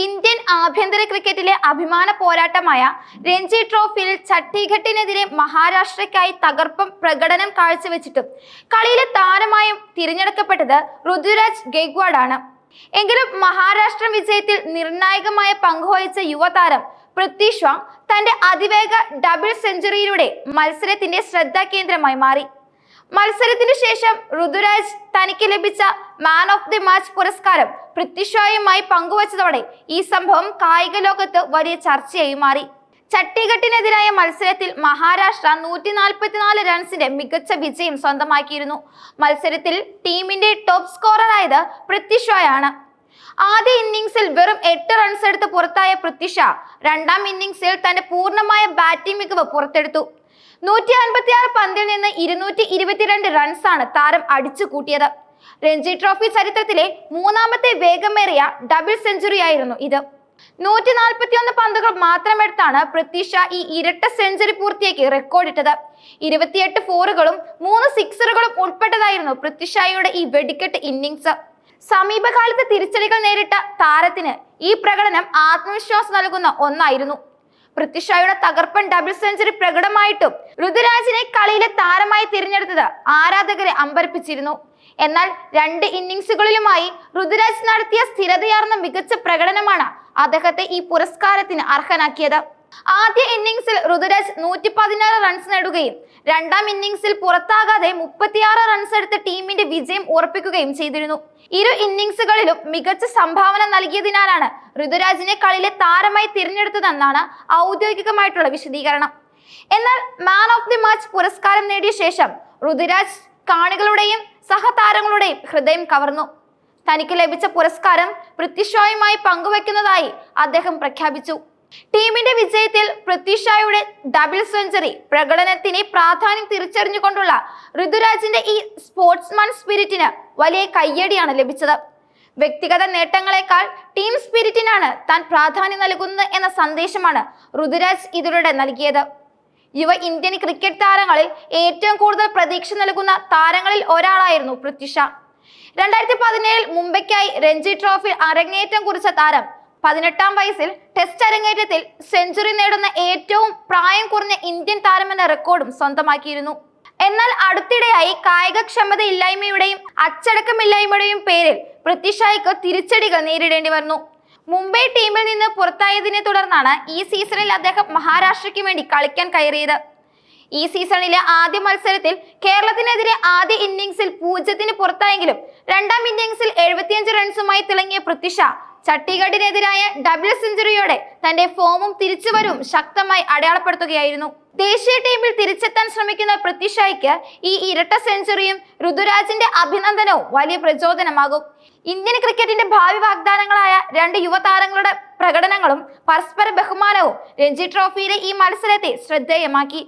Indian ആഭ്യന്തര ക്രിക്കറ്റിലെ അഭിമാന പോരാട്ടമായ രഞ്ജി ട്രോഫിയിൽ ഛത്തീഗഡിനെതിരെ മഹാരാഷ്ട്രയ്ക്കായി തകർപ്പൻ പ്രകടനം കാഴ്ചവെച്ചിട്ടും കളിയിലെ താരമായും തിരഞ്ഞെടുക്കപ്പെട്ടത് ഋതുരാജ് ഗെയ്ക്വാഡ് ആണ്. എങ്കിലും മഹാരാഷ്ട്ര വിജയത്തിൽ നിർണായകമായ പങ്കുവഹിച്ച യുവതാരം പൃഥ്വി ഷാ തന്റെ അതിവേഗ ഡബിൾ സെഞ്ചുറിയിലൂടെ മത്സരത്തിന്റെ ശ്രദ്ധാകേന്ദ്രമായി മാറി. മത്സരത്തിനു ശേഷം ഋതുരാജ് തനിക്ക് ലഭിച്ച മാൻ ഓഫ് ദി മാച്ച് പുരസ്കാരം പൃഥ്വി ഷായുമായി പങ്കുവച്ചതോടെ ഈ സംഭവം കായിക ലോകത്ത് വലിയ ചർച്ചയായി മാറി. ഛത്തീഗഡിനെതിരായ മത്സരത്തിൽ മഹാരാഷ്ട്ര 144 റൺസിന്റെ മികച്ച വിജയം സ്വന്തമാക്കിയിരുന്നു. മത്സരത്തിൽ ടീമിന്റെ ടോപ്പ് സ്കോററായത് പൃഥ്വി ഷായാണ്. ആദ്യ ഇന്നിംഗ്സിൽ വെറും 8 റൺസ് എടുത്ത് പുറത്തായ പൃഥ്വി ഷാ രണ്ടാം ഇന്നിംഗ്സിൽ തന്റെ പൂർണ്ണമായ ബാറ്റിംഗ് മികവ് പുറത്തെടുത്തു. 156 പന്തിൽ നിന്ന് 222 റൺസാണ് താരം അടിച്ചു കൂട്ടിയത്. രഞ്ജി ട്രോഫി ചരിത്രത്തിലെ മൂന്നാമത്തെ വേഗമേറിയ ഡബിൾ സെഞ്ചുറിയായിരുന്നു ഇത്. 141 പന്തുകൾ മാത്രമെടുത്താണ് പൃഥ്വി ഷാ ഈ ഇരട്ട സെഞ്ചുറി പൂർത്തിയാക്കി റെക്കോർഡിട്ടത്. 28 ഫോറുകളും 3 സിക്സറുകളും ഉൾപ്പെട്ടതായിരുന്നു പൃഥ്വി ഷായുടെ ഈ വെടിക്കെട്ട് ഇന്നിംഗ്സ്. സമീപകാലത്ത് തിരിച്ചടികൾ നേരിട്ട താരത്തിന് ഈ പ്രകടനം ആത്മവിശ്വാസം നൽകുന്ന ഒന്നായിരുന്നു. പൃഥ്വി ഷായുടെ തകർപ്പൻ ഡബിൾ സെഞ്ചുറി പ്രകടമായിട്ടും ഋതുരാജിനെ കളിയിലെ താരമായി തിരഞ്ഞെടുത്തത് ആരാധകരെ അമ്പരപ്പിച്ചിരുന്നു. എന്നാൽ 2 ഇന്നിംഗ്സുകളിലുമായി ഋതുരാജ് നടത്തിയ സ്ഥിരതയാർന്ന മികച്ച പ്രകടനമാണ് അദ്ദേഹത്തെ ഈ പുരസ്കാരത്തിന് അർഹനാക്കിയത്. ആദ്യ ഇന്നിംഗ്സിൽ ഋതുരാജ് 116 റൺസ് നേടുകയും രണ്ടാം ഇന്നിംഗ്സിൽ പുറത്താകാതെ 36 റൺസ് എടുത്ത് ടീമിന്റെ വിജയം ഉറപ്പിക്കുകയും ചെയ്തിരുന്നു. ഇരു ഇന്നിംഗ്സുകളിലും മികച്ച സംഭാവന നൽകിയതിനാലാണ് ഋതുരാജിനെ കളിയിലെ താരമായി തിരഞ്ഞെടുത്തതെന്നാണ് ഔദ്യോഗികമായിട്ടുള്ള വിശദീകരണം. എന്നാൽ മാൻ ഓഫ് ദി മാച്ച് പുരസ്കാരം നേടിയ ശേഷം ഋതുരാജ് കാണികളുടെയും സഹതാരങ്ങളുടെയും ഹൃദയം കവർന്നു. തനിക്ക് ലഭിച്ച പുരസ്കാരം പൃഥ്വി ഷായുമായി പങ്കുവെക്കുന്നതായി അദ്ദേഹം പ്രഖ്യാപിച്ചു. ടീമിന്റെ വിജയത്തിൽ പൃഥ്വി ഷായുടെ ഡബിൾ സെഞ്ചുറി പ്രകടനത്തിന് പ്രാധാന്യം തിരിച്ചറിഞ്ഞുകൊണ്ടുള്ള ഋതുരാജിന്റെ ഈ സ്പോർട്സ്മാൻ സ്പിരിറ്റിന് വലിയ കയ്യടിയാണ് ലഭിച്ചത്. വ്യക്തിഗത നേട്ടങ്ങളെക്കാൾ ടീം സ്പിരിറ്റിനാണ് താൻ പ്രാധാന്യം നൽകുന്നത് എന്ന സന്ദേശമാണ് ഋതുരാജ് ഇതിലൂടെ നൽകിയത്. യുവ ഇന്ത്യൻ ക്രിക്കറ്റ് താരങ്ങളിൽ ഏറ്റവും കൂടുതൽ പ്രതീക്ഷ നൽകുന്ന താരങ്ങളിൽ ഒരാളായിരുന്നു പൃഥ്വി ഷാ. 2017 മുംബൈക്കായി രഞ്ജി ട്രോഫിയിൽ അരങ്ങേറ്റം കുറിച്ച താരം 18-ാം വയസ്സിൽ ടെസ്റ്റ് അരങ്ങേറ്റത്തിൽ സെഞ്ചുറി നേടുന്ന ഏറ്റവും പ്രായം കുറഞ്ഞ ഇന്ത്യൻ താരമെന്ന റെക്കോർഡും സ്വന്തമാക്കിയിരുന്നു. എന്നാൽ അടുത്തിടെയായി കായികക്ഷമതയില്ലായ്മയുടെയും അച്ചടക്കമില്ലായ്മയുടെയും പേരിൽ പൃഥ്വി ഷായ്ക്ക് തിരിച്ചടികൾ നേരിടേണ്ടി വന്നു. മുംബൈ ടീമിൽ നിന്ന് പുറത്തായതിനെ തുടർന്നാണ് ഈ സീസണിൽ അദ്ദേഹം മഹാരാഷ്ട്രയ്ക്ക് വേണ്ടി കളിക്കാൻ കയറിയത്. ഈ സീസണിലെ ആദ്യ മത്സരത്തിൽ കേരളത്തിനെതിരെ ആദ്യ ഇന്നിംഗ്സിൽ 0-ന് പുറത്തായെങ്കിലും രണ്ടാം ഇന്നിംഗ്സിൽ 75 റൺസുമായി തിളങ്ങിയ പൃഥ്വി ഷാ ഛത്തീഗഡിനെതിരായ ഡബിൾ സെഞ്ചുറിയോടെ തന്റെ ഫോമും തിരിച്ചുവരവും ശക്തമായി അടയാളപ്പെടുത്തുകയായിരുന്നു. ദേശീയ ടീമിൽ തിരിച്ചെത്താൻ ശ്രമിക്കുന്ന പൃഥ്വി ഷായ്ക്ക് ഈ ഇരട്ട സെഞ്ചുറിയും ഋതുരാജിന്റെ അഭിനന്ദനവും വലിയ പ്രചോദനമാകും. ഇന്ത്യൻ ക്രിക്കറ്റിന്റെ ഭാവി വാഗ്ദാനങ്ങളായ 2 യുവതാരങ്ങളുടെ പ്രകടനങ്ങളും പരസ്പര ബഹുമാനവും രഞ്ജി ട്രോഫിയിലെ ഈ മത്സരത്തെ ശ്രദ്ധേയമാക്കി.